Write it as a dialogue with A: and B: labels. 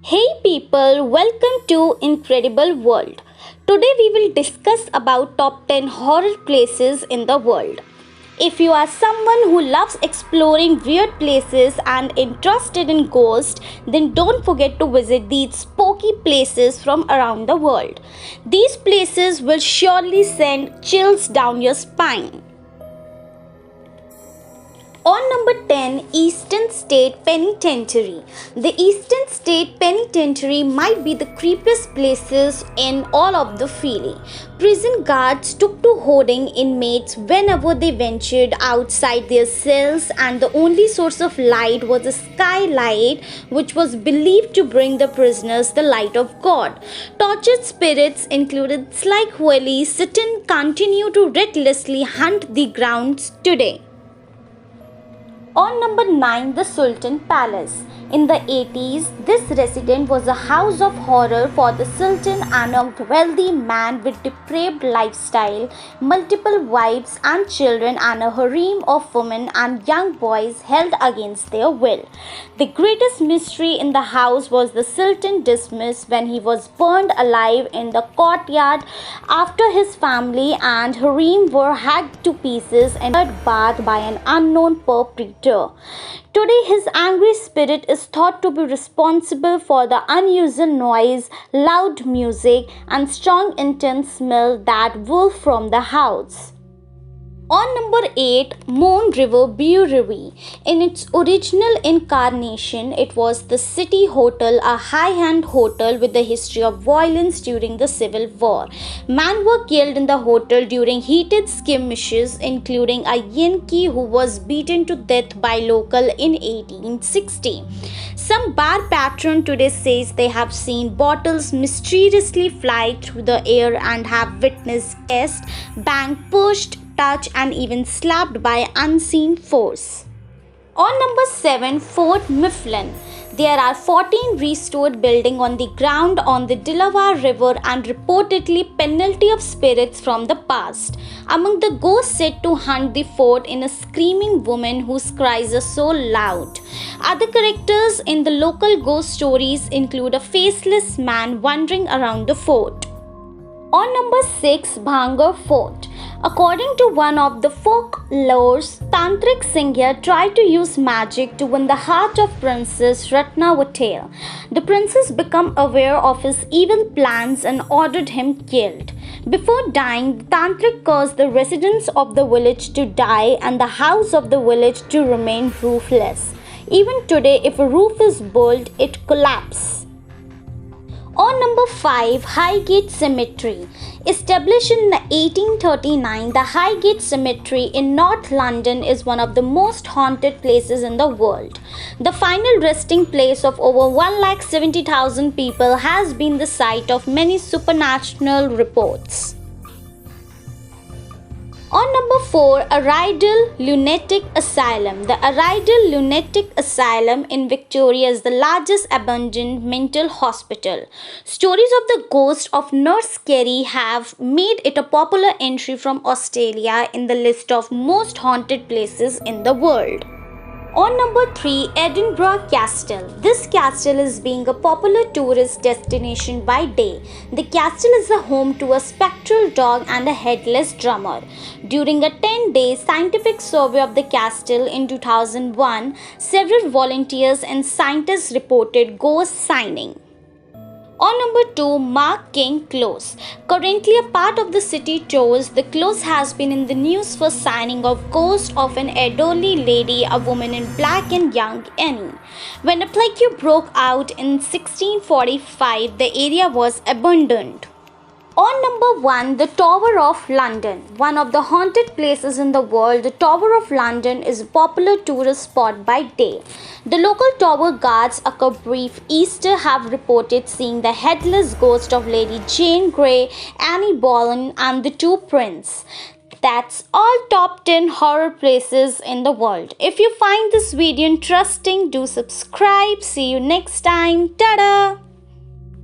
A: Hey people, welcome to Incredible World. Today we will discuss about top 10 horror places in the world. If you are someone who loves exploring weird places and interested in ghosts, then don't forget to visit these spooky places from around the world. These places will surely send chills down your spine. On number 10, Eastern State Penitentiary. The Eastern State Penitentiary might be the creepiest places in all of the Philly. Prison guards took to holding inmates whenever they ventured outside their cells, and the only source of light was a skylight which was believed to bring the prisoners the light of God. Tortured spirits included Sly Willie Sutton continue to recklessly hunt the grounds today. On number 9, the Sultan Palace. In the 80s, this residence was a house of horror for the Sultan and a wealthy man with depraved lifestyle, multiple wives and children, and a harem of women and young boys held against their will. The greatest mystery in the house was the Sultan dismissed when he was burned alive in the courtyard after his family and harem were hacked to pieces and bath by an unknown perpetrator. Today, his angry spirit is thought to be responsible for the unusual noise, loud music, and strong intense smell that wove from the house. On number 8, Moon River Brewery. In its original incarnation, it was the City Hotel, a high-end hotel with a history of violence during the Civil War. Men were killed in the hotel during heated skirmishes, including a Yankee who was beaten to death by local in 1860. Some bar patron today says they have seen bottles mysteriously fly through the air and have witnessed guests bang, pushed, touched, and even slapped by unseen force. On number 7, Fort Mifflin. There are 14 restored buildings on the ground on the Delaware River and reportedly penalty of spirits from the past. Among the ghosts said to haunt the fort in a screaming woman whose cries are so loud. Other characters in the local ghost stories include a faceless man wandering around the fort. On number 6, Bhangar Fort. According to one of the folklores, Tantric Singha tried to use magic to win the heart of Princess Ratnavati. The princess became aware of his evil plans and ordered him killed. Before dying, the Tantric caused the residents of the village to die and the house of the village to remain roofless. Even today, if a roof is built, it collapses. On number 5, Highgate Cemetery. Established in 1839, the Highgate Cemetery in North London is one of the most haunted places in the world. The final resting place of over 170,000 people has been the site of many supernatural reports. On number 4, Arundel Lunatic Asylum. The Arundel Lunatic Asylum in Victoria is the largest abandoned mental hospital. Stories of the ghost of Nurse Carey have made it a popular entry from Australia in the list of most haunted places in the world. On number 3, Edinburgh Castle. This castle is being a popular tourist destination by day. The castle is the home to a spectral dog and a headless drummer. During a 10-day scientific survey of the castle in 2001, several volunteers and scientists reported ghost sightings. On number 2, Mark King Close. Currently a part of the city tours, the close has been in the news for signing of ghost of an elderly lady, a woman in black and young Annie. When a plague broke out in 1645, the area was abandoned. On number 1, the Tower of London. One of the haunted places in the world, the Tower of London is a popular tourist spot by day. The local tower guards, a brief Easter, have reported seeing the headless ghost of Lady Jane Grey, Annie Boleyn, and the two princes. That's all top 10 horror places in the world. If you find this video interesting, do subscribe. See you next time. Tada!